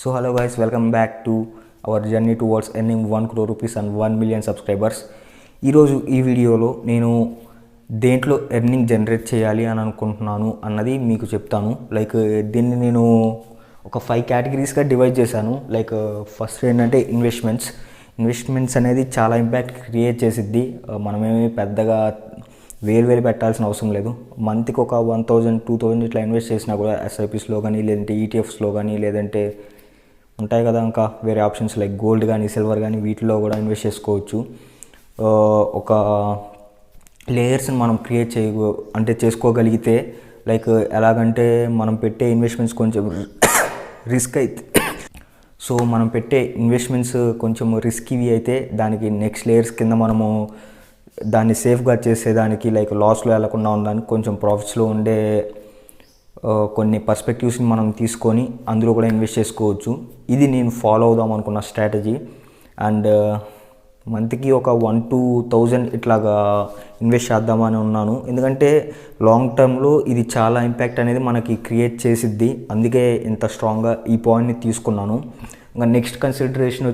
So hello guys, welcome back to our journey towards earning 1 crore rupees and 1 million subscribers. ఈరోజు ఈ వీడియోలో నేను దేంట్లో ఎర్నింగ్ జనరేట్ చేయాలి అని అనుకుంటున్నాను అన్నది మీకు చెప్తాను. లైక్ దీన్ని నేను ఒక 5 కేటగిరీస్గా డివైడ్ చేశాను. లైక్ ఫస్ట్ ఏంటంటే ఇన్వెస్ట్మెంట్స్ అనేది చాలా ఇంపాక్ట్ క్రియేట్ చేసిద్ది. మనమేమి పెద్దగా వేలు పెట్టాల్సిన అవసరం లేదు. మంత్కి ఒక 1000, 2000 ఇట్లా ఇన్వెస్ట్ చేసినా కూడా ఎస్ఐపిస్లో కానీ లేదంటే ఈటీఎఫ్స్లో కానీ లేదంటే ఉంటాయి కదా ఇంకా వేరే ఆప్షన్స్ లైక్ గోల్డ్ కానీ సిల్వర్ కానీ వీటిలో కూడా ఇన్వెస్ట్ చేసుకోవచ్చు. ఒక లేయర్స్ని మనం క్రియేట్ చేసుకోగలిగితే లైక్ ఎలాగంటే మనం పెట్టే ఇన్వెస్ట్మెంట్స్ కొంచెం రిస్క్ అయితే మనం పెట్టే ఇన్వెస్ట్మెంట్స్ కొంచెం రిస్కీవి అయితే దానికి నెక్స్ట్ లేయర్స్ కింద మనము దాన్ని సేఫ్గా చేసేదానికి లైక్ లాస్లో వెళ్లకుండా ఉండడానికి కొంచెం ప్రాఫిట్స్లో ఉండే కొన్ని పర్స్పెక్టివ్స్ని మనం తీసుకొని అందులో కూడా ఇన్వెస్ట్ చేసుకోవచ్చు. ఇది నేను ఫాలో అవుదాం అనుకున్న స్ట్రాటజీ. అండ్ మంత్కి ఒక 1-2,000 ఇట్లాగా ఇన్వెస్ట్ చేద్దామని ఉన్నాను. ఎందుకంటే లాంగ్ టర్మ్లో ఇది చాలా ఇంపాక్ట్ అనేది మనకి క్రియేట్ చేసిద్ది. అందుకే ఇంత స్ట్రాంగ్గా ఈ పాయింట్ని తీసుకున్నాను. ఇంకా నెక్స్ట్ కన్సిడరేషన్